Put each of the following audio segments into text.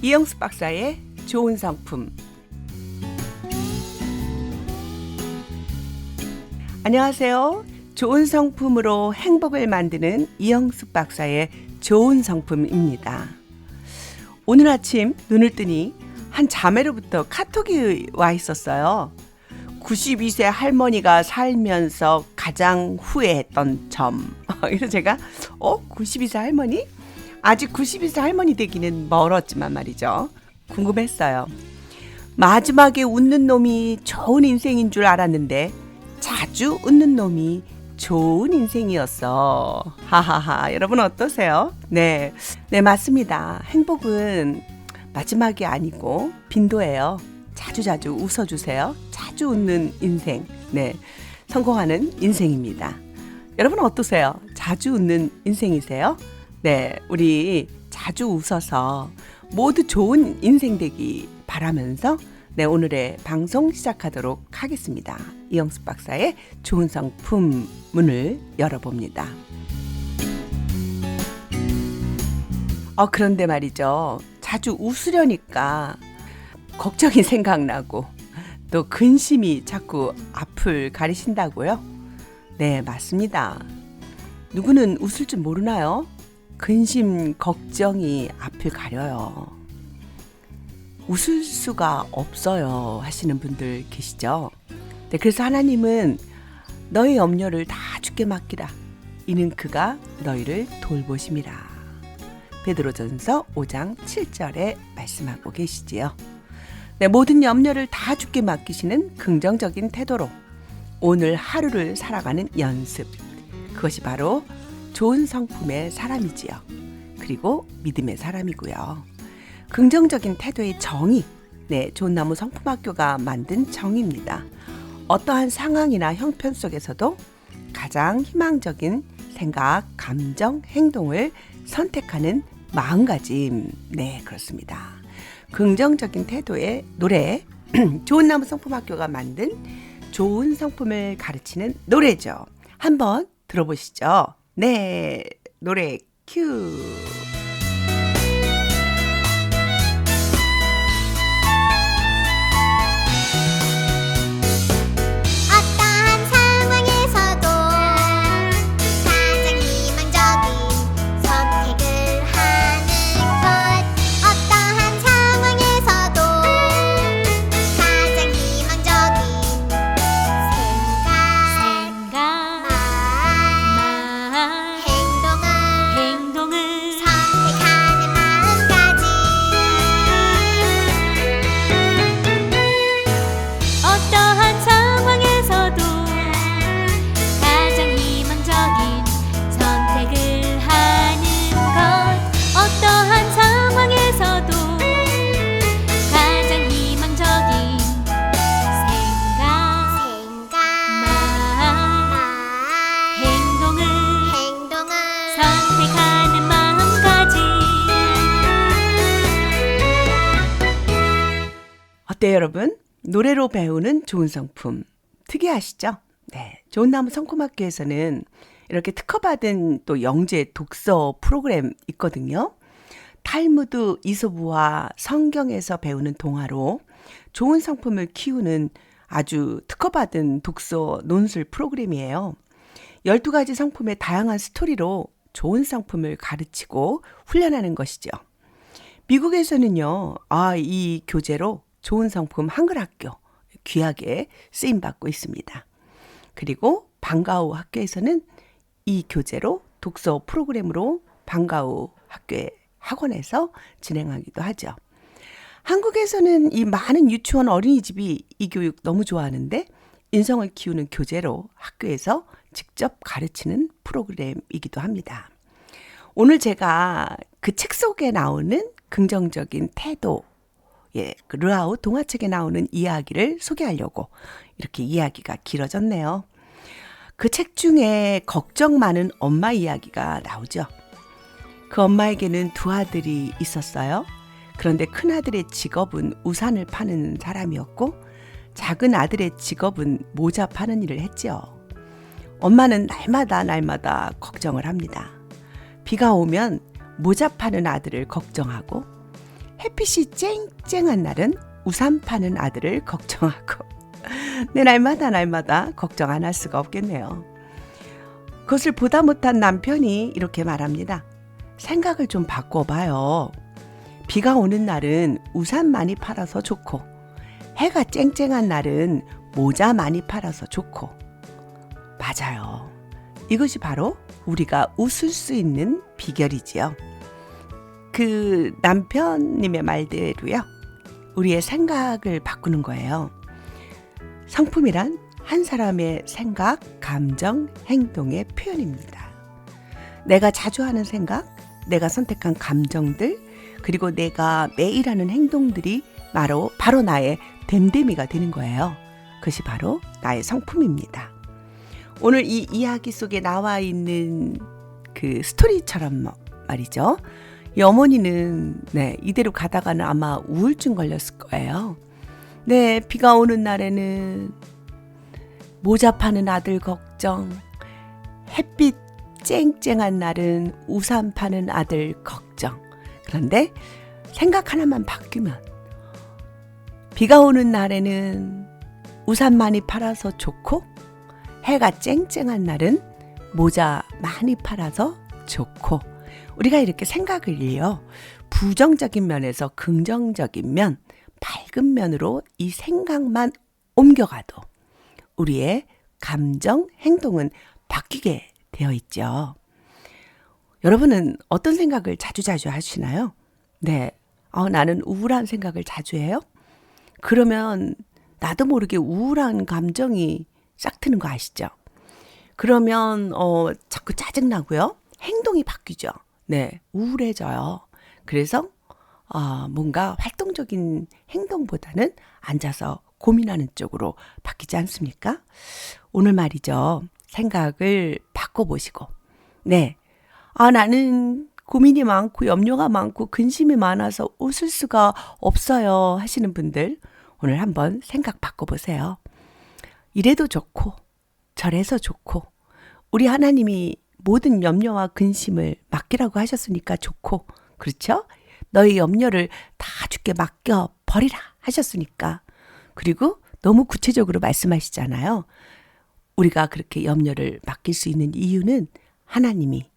이영숙 박사의 좋은 성품. 안녕하세요. 좋은 성품으로 행복을 만드는 이영숙 박사의 좋은 성품입니다. 오늘 아침 눈을 뜨니 한 자매로부터 카톡이 와 있었어요. 92세 할머니가 살면서 가장 후회했던 점. 그래서 제가 92세 할머니? 아직 92세 할머니 되기는 멀었지만 말이죠. 궁금했어요. 마지막에 웃는 놈이 좋은 인생인 줄 알았는데 자주 웃는 놈이 좋은 인생이었어. 하하하. 여러분 어떠세요? 네, 맞습니다. 행복은 마지막이 아니고 빈도예요. 자주자주 웃어주세요. 자주 웃는 인생. 네, 성공하는 인생입니다. 여러분 어떠세요? 자주 웃는 인생이세요? 네, 우리 자주 웃어서 모두 좋은 인생 되기 바라면서 오늘의 방송 시작하도록 하겠습니다. 이영숙 박사의 좋은 성품 문을 열어봅니다. 그런데 말이죠. 자주 웃으려니까 걱정이 생각나고 또 근심이 자꾸 앞을 가리신다고요? 네, 맞습니다. 누구는 웃을 줄 모르나요? 근심, 걱정이 앞을 가려요. 웃을 수가 없어요 하시는 분들 계시죠? 네, 그래서 하나님은 너의 염려를 다 주께 맡기라. 이는 그가 너희를 돌보심이라. 베드로전서 5장 7절에 말씀하고 계시지요. 네, 모든 염려를 다 주께 맡기시는 긍정적인 태도로 오늘 하루를 살아가는 연습. 그것이 바로 좋은 성품의 사람이지요. 그리고 믿음의 사람이고요. 긍정적인 태도의 정의, 좋은 나무 성품학교가 만든 정의입니다. 어떠한 상황이나 형편 속에서도 가장 희망적인 생각, 감정, 행동을 선택하는 마음가짐. 네, 그렇습니다. 긍정적인 태도의 노래, 좋은 나무 성품학교가 만든 좋은 성품을 가르치는 노래죠. 한번 들어보시죠. 네, 노래 큐. 어때요, 여러분? 노래로 배우는 좋은 성품. 특이하시죠? 네. 좋은 나무 성품학교에서는 이렇게 특허받은 또 영재 독서 프로그램 있거든요. 탈무드 이솝우와 성경에서 배우는 동화로 좋은 성품을 키우는 아주 특허받은 독서 논술 프로그램이에요. 12가지 성품의 다양한 스토리로 좋은 성품을 가르치고 훈련하는 것이죠. 미국에서는요, 이 교재로 좋은 성품 한글학교 귀하게 쓰임받고 있습니다. 그리고 방과후 학교에서는 이 교재로 독서 프로그램으로 방과후 학교의 학원에서 진행하기도 하죠. 한국에서는 이 많은 유치원 어린이집이 이 교육 너무 좋아하는데 인성을 키우는 교재로 학교에서 직접 가르치는 프로그램이기도 합니다. 오늘 제가 그 책 속에 나오는 긍정적인 태도, 그 르아우 동화책에 나오는 이야기를 소개하려고 이렇게 이야기가 길어졌네요. 그 책 중에 걱정 많은 엄마 이야기가 나오죠. 그 엄마에게는 두 아들이 있었어요. 그런데 큰 아들의 직업은 우산을 파는 사람이었고 작은 아들의 직업은 모자 파는 일을 했지요. 엄마는 날마다 걱정을 합니다. 비가 오면 모자 파는 아들을 걱정하고 햇빛이 쨍쨍한 날은 우산 파는 아들을 걱정하고 내 날마다 걱정 안 할 수가 없겠네요. 그것을 보다 못한 남편이 이렇게 말합니다. 생각을 좀 바꿔봐요. 비가 오는 날은 우산 많이 팔아서 좋고 해가 쨍쨍한 날은 모자 많이 팔아서 좋고 맞아요. 이것이 바로 우리가 웃을 수 있는 비결이지요. 그 남편님의 말대로요. 우리의 생각을 바꾸는 거예요. 성품이란 한 사람의 생각, 감정, 행동의 표현입니다. 내가 자주 하는 생각, 내가 선택한 감정들, 그리고 내가 매일 하는 행동들이 바로 나의 됨됨이가 되는 거예요. 그것이 바로 나의 성품입니다. 오늘 이 이야기 속에 나와 있는 그 스토리처럼 말이죠. 이 어머니는 이대로 가다가는 아마 우울증 걸렸을 거예요. 비가 오는 날에는 모자 파는 아들 걱정, 햇빛 쨍쨍한 날은 우산 파는 아들 걱정. 그런데 생각 하나만 바뀌면 비가 오는 날에는 우산 많이 팔아서 좋고 해가 쨍쨍한 날은 모자 많이 팔아서 좋고 우리가 이렇게 생각을요. 부정적인 면에서 긍정적인 면, 밝은 면으로 이 생각만 옮겨가도 우리의 감정, 행동은 바뀌게 되어 있죠. 여러분은 어떤 생각을 자주 하시나요? 나는 우울한 생각을 자주 해요. 그러면 나도 모르게 우울한 감정이 싹 트는 거 아시죠? 그러면 자꾸 짜증나고요. 행동이 바뀌죠. 우울해져요. 그래서 뭔가 활동적인 행동보다는 앉아서 고민하는 쪽으로 바뀌지 않습니까? 오늘 말이죠. 생각을 바꿔보시고 나는 고민이 많고 염려가 많고 근심이 많아서 웃을 수가 없어요 하시는 분들 오늘 한번 생각 바꿔보세요. 이래도 좋고 저래서 좋고 우리 하나님이 모든 염려와 근심을 맡기라고 하셨으니까 좋고 그렇죠? 너의 염려를 다 주께 맡겨버리라 하셨으니까 그리고 너무 구체적으로 말씀하시잖아요. 우리가 그렇게 염려를 맡길 수 있는 이유는 하나님이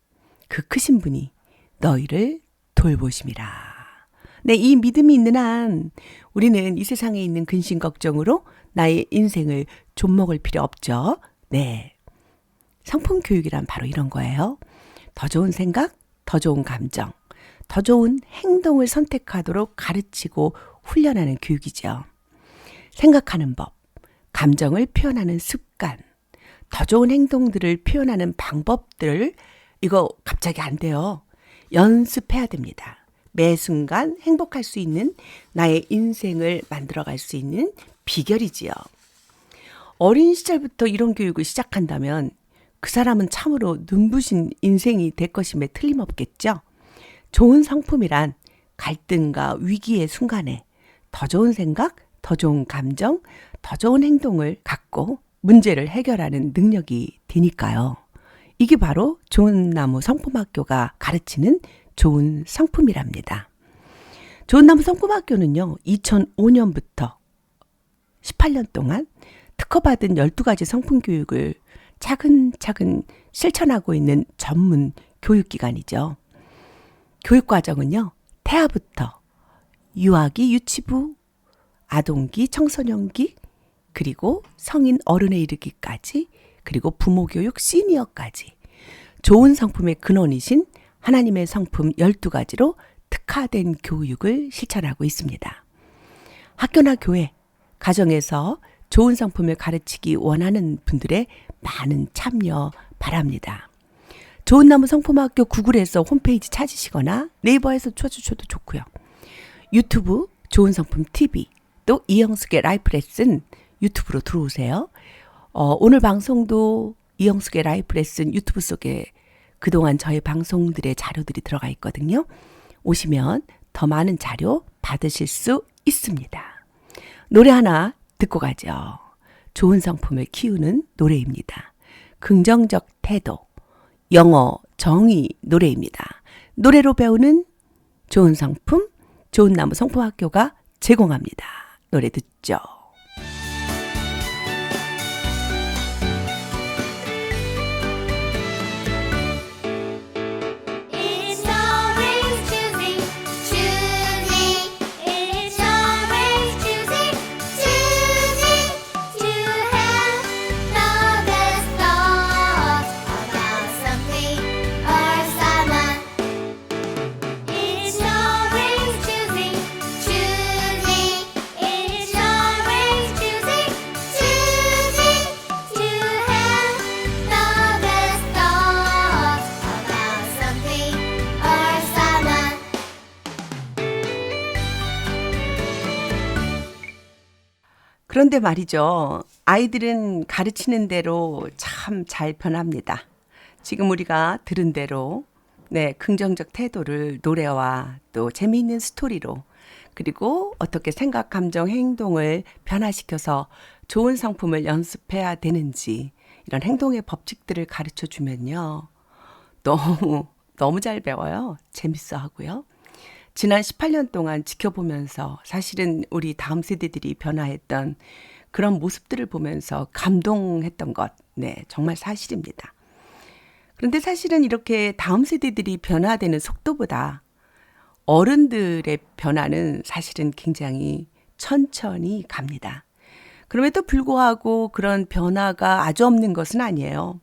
그 크신 분이 너희를 돌보심이라. 이 믿음이 있는 한 우리는 이 세상에 있는 근심 걱정으로 나의 인생을 좀먹을 필요 없죠. 성품 교육이란 바로 이런 거예요. 더 좋은 생각, 더 좋은 감정, 더 좋은 행동을 선택하도록 가르치고 훈련하는 교육이죠. 생각하는 법, 감정을 표현하는 습관, 더 좋은 행동들을 표현하는 방법들 이거 갑자기 안 돼요. 연습해야 됩니다. 매 순간 행복할 수 있는 나의 인생을 만들어갈 수 있는 비결이지요. 어린 시절부터 이런 교육을 시작한다면 그 사람은 참으로 눈부신 인생이 될 것임에 틀림없겠죠. 좋은 성품이란 갈등과 위기의 순간에 더 좋은 생각, 더 좋은 감정, 더 좋은 행동을 갖고 문제를 해결하는 능력이 되니까요. 이게 바로 좋은 나무 성품학교가 가르치는 좋은 성품이랍니다. 좋은 나무 성품학교는요. 2005년부터 18년 동안 특허받은 12가지 성품 교육을 차근차근 실천하고 있는 전문 교육기관이죠. 교육과정은요. 태아부터 유아기, 유치부, 아동기, 청소년기, 그리고 성인 어른에 이르기까지 그리고 부모교육 시니어까지 좋은 성품의 근원이신 하나님의 성품 12가지로 특화된 교육을 실천하고 있습니다. 학교나 교회, 가정에서 좋은 성품을 가르치기 원하는 분들의 많은 참여 바랍니다. 좋은 나무 성품학교 구글에서 홈페이지 찾으시거나 네이버에서 쳐주셔도 좋고요. 유튜브 좋은 성품 TV 또 이영숙의 라이프 레슨 유튜브로 들어오세요. 오늘 방송도 이영숙의 라이프 레슨 유튜브 속에 그동안 저희 방송들의 자료들이 들어가 있거든요. 오시면 더 많은 자료 받으실 수 있습니다. 노래 하나 듣고 가죠. 좋은 성품을 키우는 노래입니다. 긍정적 태도, 영어 정의 노래입니다. 노래로 배우는 좋은 성품, 좋은 나무 성품학교가 제공합니다. 노래 듣죠. 그런데 말이죠. 아이들은 가르치는 대로 참 잘 변합니다. 지금 우리가 들은 대로 긍정적 태도를 노래와 또 재미있는 스토리로 그리고 어떻게 생각, 감정, 행동을 변화시켜서 좋은 성품을 연습해야 되는지 이런 행동의 법칙들을 가르쳐 주면요. 너무 잘 배워요. 재밌어 하고요. 지난 18년 동안 지켜보면서 사실은 우리 다음 세대들이 변화했던 그런 모습들을 보면서 감동했던 것, 정말 사실입니다. 그런데 사실은 이렇게 다음 세대들이 변화되는 속도보다 어른들의 변화는 사실은 굉장히 천천히 갑니다. 그럼에도 불구하고 그런 변화가 아주 없는 것은 아니에요.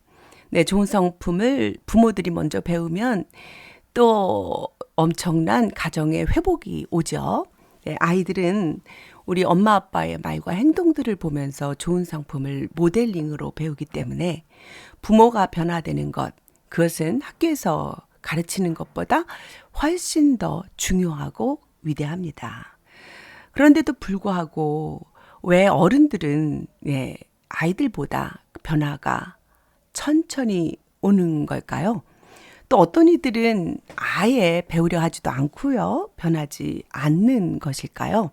좋은 성품을 부모들이 먼저 배우면 또 엄청난 가정의 회복이 오죠. 아이들은 우리 엄마 아빠의 말과 행동들을 보면서 좋은 성품을 모델링으로 배우기 때문에 부모가 변화되는 것, 그것은 학교에서 가르치는 것보다 훨씬 더 중요하고 위대합니다. 그런데도 불구하고 왜 어른들은 아이들보다 변화가 천천히 오는 걸까요? 또 어떤 이들은 아예 배우려 하지도 않고요. 변하지 않는 것일까요?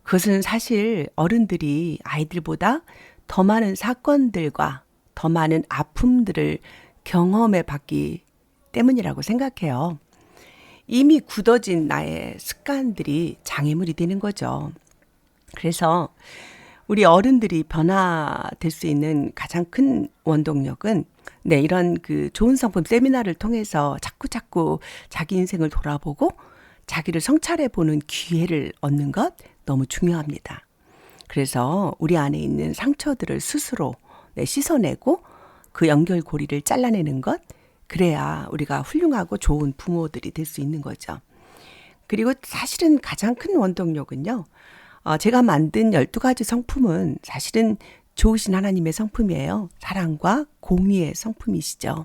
그것은 사실 어른들이 아이들보다 더 많은 사건들과 더 많은 아픔들을 경험해 봤기 때문이라고 생각해요. 이미 굳어진 나의 습관들이 장애물이 되는 거죠. 그래서 우리 어른들이 변화될 수 있는 가장 큰 원동력은 이런 그 좋은 성품 세미나를 통해서 자꾸 자기 인생을 돌아보고 자기를 성찰해 보는 기회를 얻는 것 너무 중요합니다. 그래서 우리 안에 있는 상처들을 스스로 씻어내고 그 연결고리를 잘라내는 것, 그래야 우리가 훌륭하고 좋은 부모들이 될 수 있는 거죠. 그리고 사실은 가장 큰 원동력은요. 제가 만든 12가지 성품은 사실은 좋으신 하나님의 성품이에요. 사랑과 공의의 성품이시죠.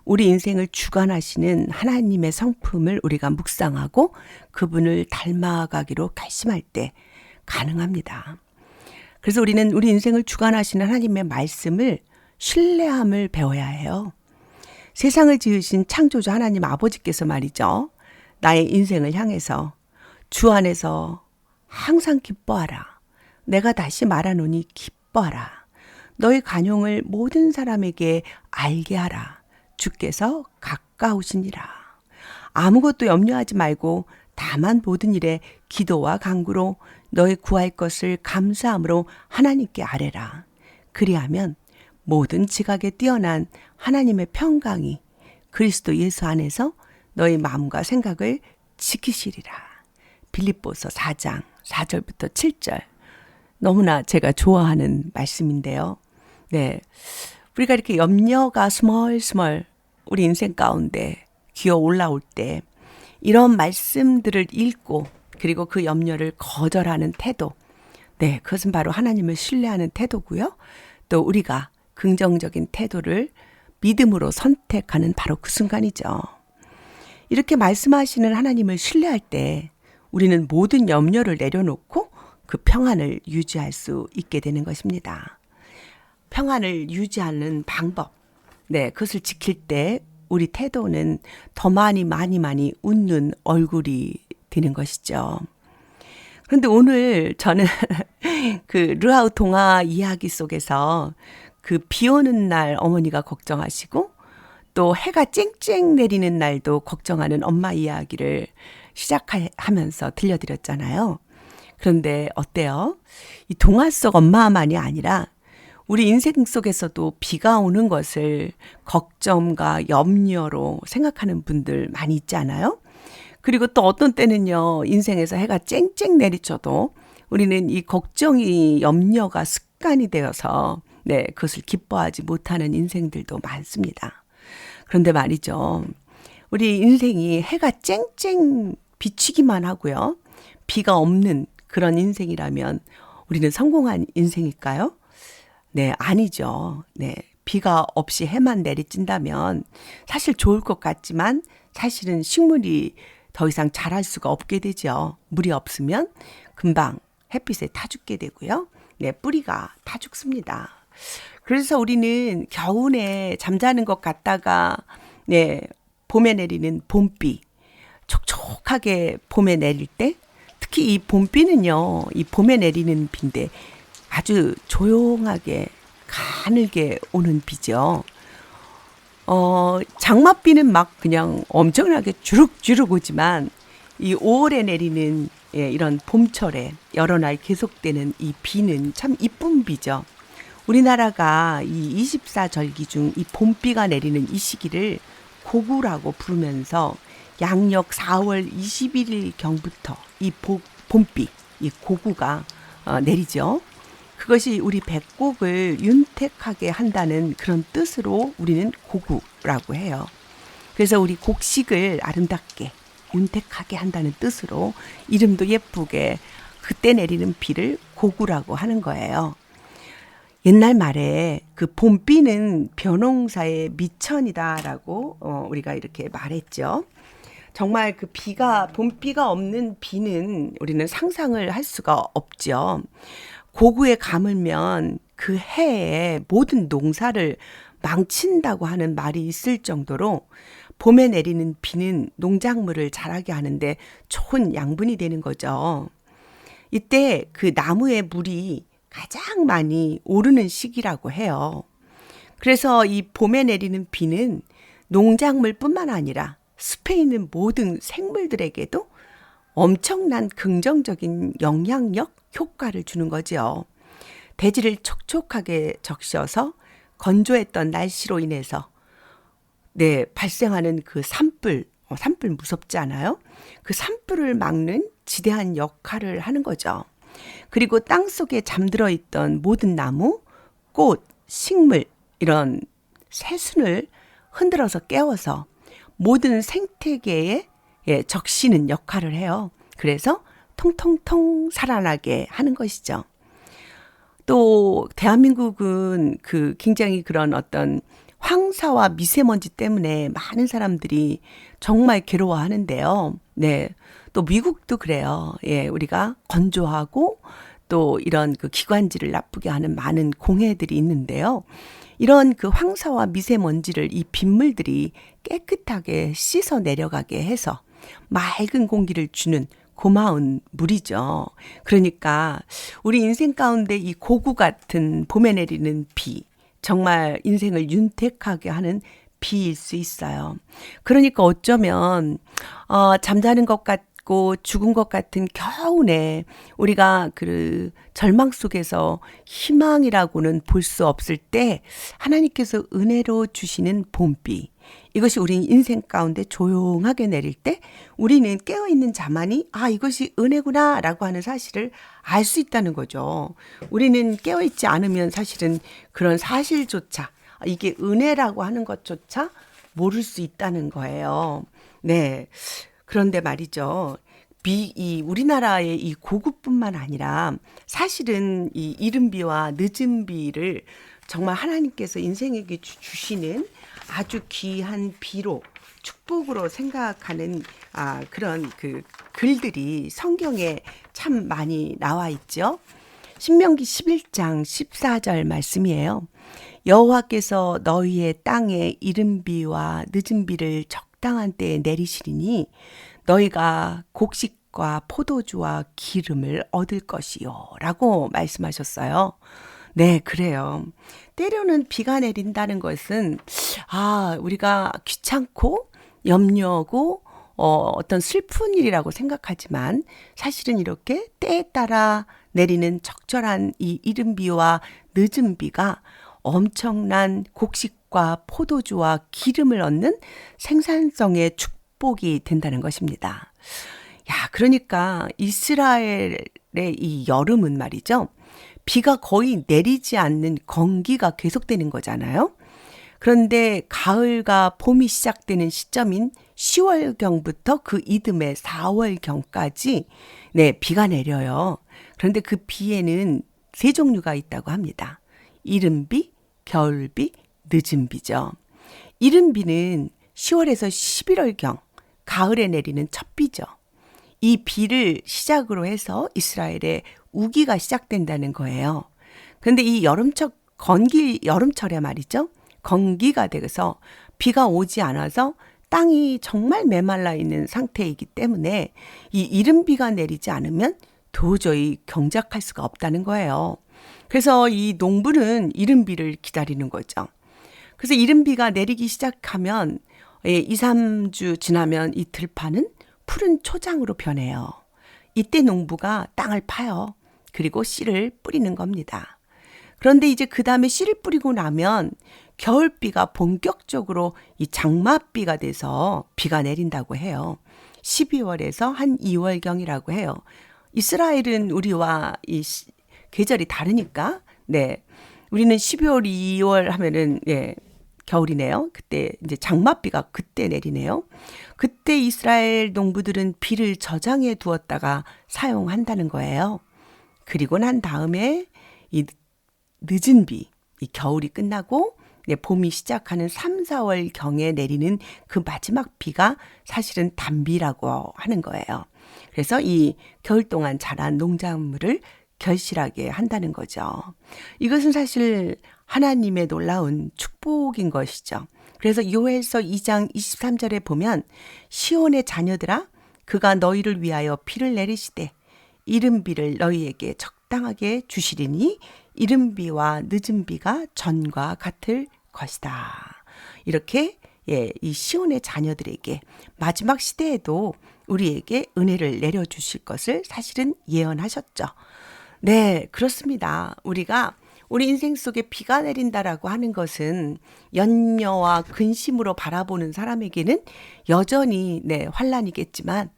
우리 인생을 주관하시는 하나님의 성품을 우리가 묵상하고 그분을 닮아가기로 결심할 때 가능합니다. 그래서 우리는 우리 인생을 주관하시는 하나님의 말씀을 신뢰함을 배워야 해요. 세상을 지으신 창조주 하나님 아버지께서 말이죠. 나의 인생을 향해서 주 안에서 항상 기뻐하라. 내가 다시 말하노니 기뻐하라. 너의 간용을 모든 사람에게 알게 하라. 주께서 가까우시니라. 아무것도 염려하지 말고 다만 모든 일에 기도와 간구로 너의 구할 것을 감사함으로 하나님께 아뢰라. 그리하면 모든 지각에 뛰어난 하나님의 평강이 그리스도 예수 안에서 너의 마음과 생각을 지키시리라. 빌립보서 4장 4절부터 7절. 너무나 제가 좋아하는 말씀인데요. 우리가 이렇게 염려가 스멀스멀 우리 인생 가운데 기어 올라올 때 이런 말씀들을 읽고 그리고 그 염려를 거절하는 태도. 그것은 바로 하나님을 신뢰하는 태도고요. 또 우리가 긍정적인 태도를 믿음으로 선택하는 바로 그 순간이죠. 이렇게 말씀하시는 하나님을 신뢰할 때 우리는 모든 염려를 내려놓고 그 평안을 유지할 수 있게 되는 것입니다. 평안을 유지하는 방법, 그것을 지킬 때 우리 태도는 더 많이 웃는 얼굴이 되는 것이죠. 그런데 오늘 저는 그 르하우 동화 이야기 속에서 그 비 오는 날 어머니가 걱정하시고 또 해가 쨍쨍 내리는 날도 걱정하는 엄마 이야기를 시작하면서 들려드렸잖아요. 그런데 어때요? 이 동화 속 엄마만이 아니라 우리 인생 속에서도 비가 오는 것을 걱정과 염려로 생각하는 분들 많이 있지 않아요? 그리고 또 어떤 때는요, 인생에서 해가 쨍쨍 내리쳐도 우리는 이 걱정이 염려가 습관이 되어서 그것을 기뻐하지 못하는 인생들도 많습니다. 그런데 말이죠. 우리 인생이 해가 쨍쨍 비치기만 하고요. 비가 없는 그런 인생이라면 우리는 성공한 인생일까요? 네, 아니죠. 비가 없이 해만 내리친다면 사실 좋을 것 같지만 사실은 식물이 더 이상 자랄 수가 없게 되죠. 물이 없으면 금방 햇빛에 타 죽게 되고요. 뿌리가 타 죽습니다. 그래서 우리는 겨우내 잠자는 것 같다가 봄에 내리는 봄비, 촉촉하게 봄에 내릴 때, 특히 이 봄비는요, 이 봄에 내리는 비인데 아주 조용하게 가늘게 오는 비죠. 장맛비는 막 그냥 엄청나게 주룩주룩 오지만 이 5월에 내리는 이런 봄철에 여러 날 계속되는 이 비는 참 이쁜 비죠. 우리나라가 이 24절기 중 이 봄비가 내리는 이 시기를 고구라고 부르면서 양력 4월 21일 경부터 이 봄비, 이 고구가 내리죠. 그것이 우리 백곡을 윤택하게 한다는 그런 뜻으로 우리는 고구라고 해요. 그래서 우리 곡식을 아름답게 윤택하게 한다는 뜻으로 이름도 예쁘게 그때 내리는 비를 고구라고 하는 거예요. 옛날 말에 그 봄비는 벼농사의 미천이다라고 우리가 이렇게 말했죠. 정말 그 봄비가 없는 비는 우리는 상상을 할 수가 없죠. 고구에 가물면 그 해에 모든 농사를 망친다고 하는 말이 있을 정도로 봄에 내리는 비는 농작물을 자라게 하는데 좋은 양분이 되는 거죠. 이때 그 나무의 물이 가장 많이 오르는 시기라고 해요. 그래서 이 봄에 내리는 비는 농작물뿐만 아니라 숲에 있는 모든 생물들에게도 엄청난 긍정적인 영향력, 효과를 주는 거죠. 대지를 촉촉하게 적셔서 건조했던 날씨로 인해서 발생하는 그 산불 무섭지 않아요? 그 산불을 막는 지대한 역할을 하는 거죠. 그리고 땅속에 잠들어 있던 모든 나무, 꽃, 식물 이런 새순을 흔들어서 깨워서 모든 생태계에 적시는 역할을 해요. 그래서 통통통 살아나게 하는 것이죠. 또 대한민국은 그 굉장히 그런 어떤 황사와 미세먼지 때문에 많은 사람들이 정말 괴로워하는데요. 또 미국도 그래요. 우리가 건조하고 또 이런 그 기관지를 나쁘게 하는 많은 공해들이 있는데요. 이런 그 황사와 미세먼지를 이 빗물들이 깨끗하게 씻어 내려가게 해서 맑은 공기를 주는 고마운 물이죠. 그러니까 우리 인생 가운데 이 고구 같은 봄에 내리는 비, 정말 인생을 윤택하게 하는 비일 수 있어요. 그러니까 어쩌면 잠자는 것 같고 죽은 것 같은 겨우내 우리가 그 절망 속에서 희망이라고는 볼 수 없을 때 하나님께서 은혜로 주시는 봄비, 이것이 우리 인생 가운데 조용하게 내릴 때 우리는 깨어있는 자만이 이것이 은혜구나 라고 하는 사실을 알 수 있다는 거죠. 우리는 깨어있지 않으면 사실은 그런 사실조차, 이게 은혜라고 하는 것조차 모를 수 있다는 거예요. 그런데 말이죠. 이 우리나라의 이 고구뿐만 아니라 사실은 이 이른 비와 늦은 비를 정말 하나님께서 인생에게 주시는 아주 귀한 비로, 축복으로 생각하는 그런 그 글들이 성경에 참 많이 나와 있죠. 신명기 11장 14절 말씀이에요. 여호와께서 너희의 땅에 이른 비와 늦은 비를 적당한 때에 내리시리니 너희가 곡식과 포도주와 기름을 얻을 것이요 라고 말씀하셨어요. 네, 그래요. 때로는 비가 내린다는 것은, 우리가 귀찮고 염려고, 어떤 슬픈 일이라고 생각하지만 사실은 이렇게 때에 따라 내리는 적절한 이 이른 비와 늦은 비가 엄청난 곡식과 포도주와 기름을 얻는 생산성의 축복이 된다는 것입니다. 야, 그러니까 이스라엘의 이 여름은 말이죠. 비가 거의 내리지 않는 건기가 계속되는 거잖아요. 그런데 가을과 봄이 시작되는 시점인 10월경부터 그 이듬해 4월경까지 비가 내려요. 그런데 그 비에는 세 종류가 있다고 합니다. 이른 비, 겨울 비, 늦은 비죠. 이른 비는 10월에서 11월경 가을에 내리는 첫 비죠. 이 비를 시작으로 해서 이스라엘의 우기가 시작된다는 거예요. 그런데 이 여름철에 말이죠. 건기가 돼서 비가 오지 않아서 땅이 정말 메말라 있는 상태이기 때문에 이 이른 비가 내리지 않으면 도저히 경작할 수가 없다는 거예요. 그래서 이 농부는 이른 비를 기다리는 거죠. 그래서 이른 비가 내리기 시작하면 2, 3주 지나면 이 들판은 푸른 초장으로 변해요. 이때 농부가 땅을 파요. 그리고 씨를 뿌리는 겁니다. 그런데 이제 그 다음에 씨를 뿌리고 나면 겨울비가 본격적으로 이 장맛비가 돼서 비가 내린다고 해요. 12월에서 한 2월경이라고 해요. 이스라엘은 우리와 이 계절이 다르니까, 우리는 12월, 2월 하면은, 겨울이네요. 그때 이제 장맛비가 그때 내리네요. 그때 이스라엘 농부들은 비를 저장해 두었다가 사용한다는 거예요. 그리고 난 다음에 이 늦은 비, 이 겨울이 끝나고 봄이 시작하는 3, 4월 경에 내리는 그 마지막 비가 사실은 단비라고 하는 거예요. 그래서 이 겨울 동안 자란 농작물을 결실하게 한다는 거죠. 이것은 사실 하나님의 놀라운 축복인 것이죠. 그래서 요엘서 2장 23절에 보면 시온의 자녀들아 그가 너희를 위하여 비를 내리시되 이른 비를 너희에게 적당하게 주시리니 이른 비와 늦은 비가 전과 같을 것이다. 이렇게 이 시온의 자녀들에게 마지막 시대에도 우리에게 은혜를 내려주실 것을 사실은 예언하셨죠. 네, 그렇습니다. 우리가 우리 인생 속에 비가 내린다라고 하는 것은 염려와 근심으로 바라보는 사람에게는 여전히 환란이겠지만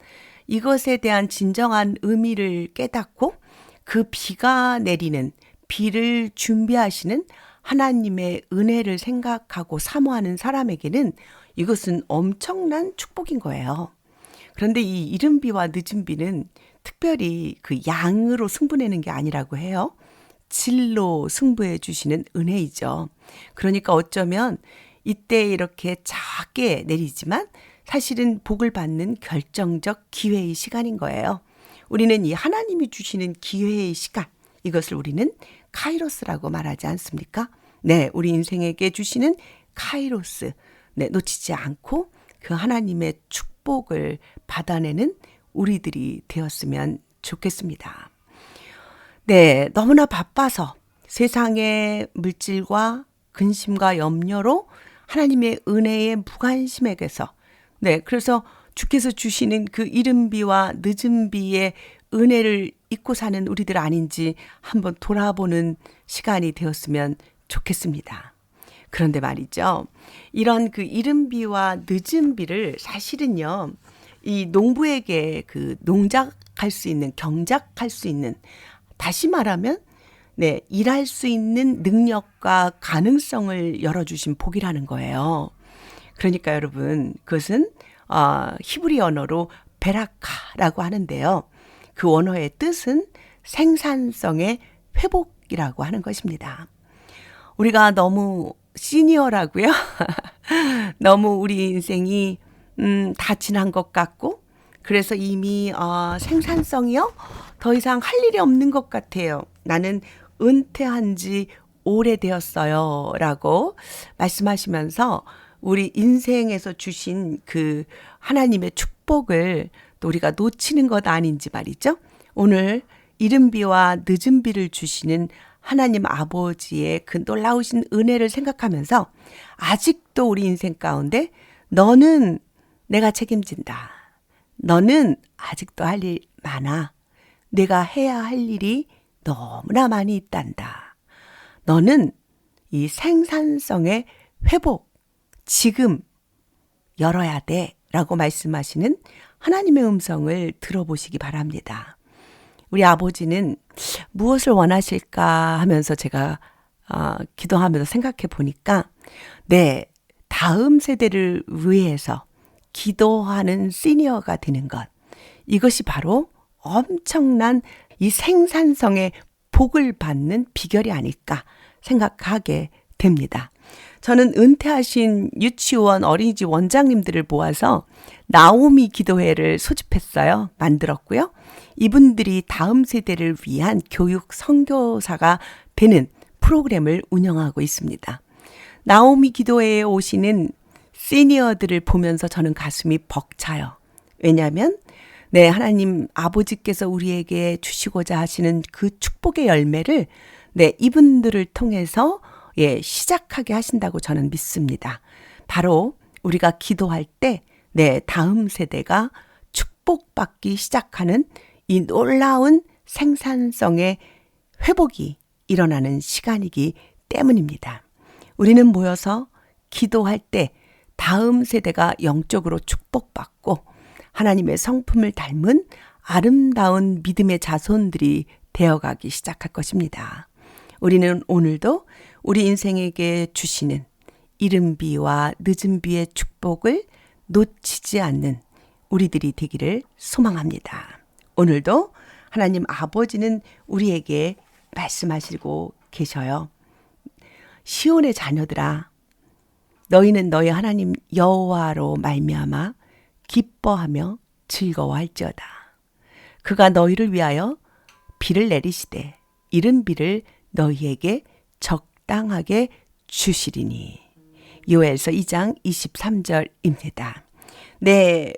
이것에 대한 진정한 의미를 깨닫고 그 비가 내리는 비를 준비하시는 하나님의 은혜를 생각하고 사모하는 사람에게는 이것은 엄청난 축복인 거예요. 그런데 이 이른 비와 늦은 비는 특별히 그 양으로 승부내는 게 아니라고 해요. 질로 승부해 주시는 은혜이죠. 그러니까 어쩌면 이때 이렇게 작게 내리지만 사실은 복을 받는 결정적 기회의 시간인 거예요. 우리는 이 하나님이 주시는 기회의 시간, 이것을 우리는 카이로스라고 말하지 않습니까? 우리 인생에게 주시는 카이로스, 놓치지 않고 그 하나님의 축복을 받아내는 우리들이 되었으면 좋겠습니다. 너무나 바빠서 세상의 물질과 근심과 염려로 하나님의 은혜의 무관심에게서 그래서 주께서 주시는 그 이른 비와 늦은 비의 은혜를 잊고 사는 우리들 아닌지 한번 돌아보는 시간이 되었으면 좋겠습니다. 그런데 말이죠. 이런 그 이른 비와 늦은 비를 사실은요. 이 농부에게 그 농작할 수 있는, 경작할 수 있는, 다시 말하면 일할 수 있는 능력과 가능성을 열어주신 복이라는 거예요. 그러니까 여러분, 그것은 히브리 언어로 베라카라고 하는데요. 그 원어의 뜻은 생산성의 회복이라고 하는 것입니다. 우리가 너무 시니어라고요? 너무 우리 인생이 다 지난 것 같고 그래서 이미 생산성이요? 더 이상 할 일이 없는 것 같아요. 나는 은퇴한 지 오래되었어요. 라고 말씀하시면서 우리 인생에서 주신 그 하나님의 축복을 또 우리가 놓치는 것 아닌지 말이죠. 오늘 이른 비와 늦은 비를 주시는 하나님 아버지의 그 놀라우신 은혜를 생각하면서 아직도 우리 인생 가운데 너는 내가 책임진다. 너는 아직도 할 일 많아. 내가 해야 할 일이 너무나 많이 있단다. 너는 이 생산성의 회복 지금 열어야 돼 라고 말씀하시는 하나님의 음성을 들어보시기 바랍니다. 우리 아버지는 무엇을 원하실까 하면서 제가 기도하면서 생각해 보니까 다음 세대를 위해서 기도하는 시니어가 되는 것, 이것이 바로 엄청난 이 생산성의 복을 받는 비결이 아닐까 생각하게 됩니다. 저는 은퇴하신 유치원 어린이집 원장님들을 모아서 나오미 기도회를 소집했어요. 만들었고요. 이분들이 다음 세대를 위한 교육 선교사가 되는 프로그램을 운영하고 있습니다. 나오미 기도회에 오시는 시니어들을 보면서 저는 가슴이 벅차요. 왜냐하면 하나님 아버지께서 우리에게 주시고자 하시는 그 축복의 열매를 이분들을 통해서 시작하게 하신다고 저는 믿습니다. 바로 우리가 기도할 때 다음 세대가 축복받기 시작하는 이 놀라운 생산성의 회복이 일어나는 시간이기 때문입니다. 우리는 모여서 기도할 때 다음 세대가 영적으로 축복받고 하나님의 성품을 닮은 아름다운 믿음의 자손들이 되어가기 시작할 것입니다. 우리는 오늘도 우리 인생에게 주시는 이른 비와 늦은 비의 축복을 놓치지 않는 우리들이 되기를 소망합니다. 오늘도 하나님 아버지는 우리에게 말씀하시고 계셔요. 시온의 자녀들아, 너희는 너희 하나님 여호와로 말미암아 기뻐하며 즐거워할지어다. 그가 너희를 위하여 비를 내리시되 이른 비를 너희에게 적당하게 주시리니. 요엘서 2장 23절입니다.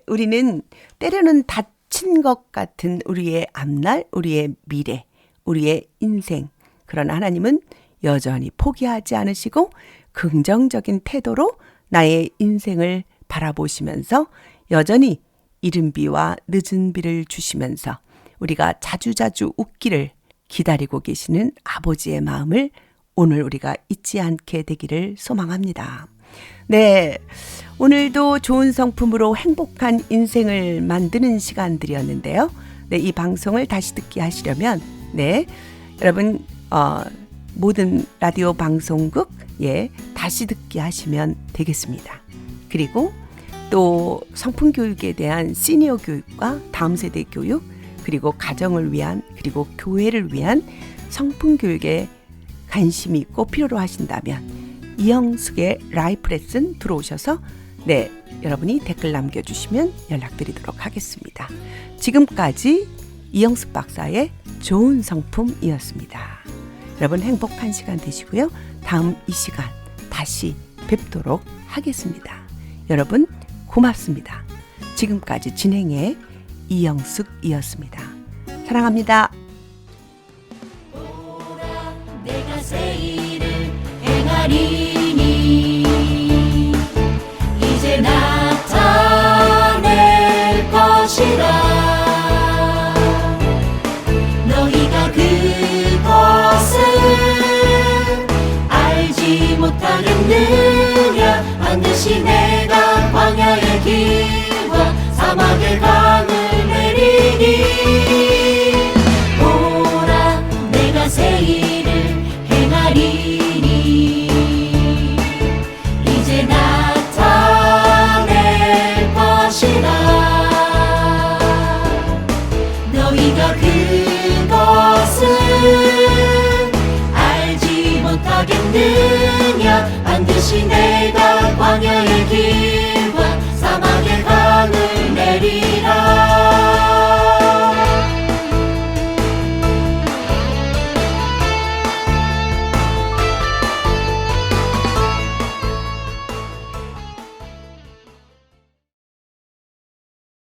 우리는 때로는 다친 것 같은 우리의 앞날, 우리의 미래, 우리의 인생, 그러나 하나님은 여전히 포기하지 않으시고 긍정적인 태도로 나의 인생을 바라보시면서 여전히 이른 비와 늦은 비를 주시면서 우리가 자주자주 웃기를 기다리고 계시는 아버지의 마음을 오늘 우리가 잊지 않게 되기를 소망합니다. 오늘도 좋은 성품으로 행복한 인생을 만드는 시간들이었는데요. 이 방송을 다시 듣기 하시려면 여러분 모든 라디오 방송국 다시 듣기 하시면 되겠습니다. 그리고 또 성품 교육에 대한 시니어 교육과 다음 세대 교육, 그리고 가정을 위한, 그리고 교회를 위한 성품 교육에 관심이 있고 필요로 하신다면 이영숙의 라이프 레슨 들어오셔서 여러분이 댓글 남겨주시면 연락드리도록 하겠습니다. 지금까지 이영숙 박사의 좋은 성품이었습니다. 여러분 행복한 시간 되시고요. 다음 이 시간 다시 뵙도록 하겠습니다. 여러분 고맙습니다. 지금까지 진행의 이영숙이었습니다. 사랑합니다. 내가 새 일을 행하리니 이제 나타낼 것이라. 너희가 그것을 알지 못하겠느냐. 반드시 내가 광야의 길과 사막의 강을 내리니. 보라 내가 새 일을 행하리니 이제 나타낼 것이라. 너희가 그것을 알지 못하겠느냐. 반드시 내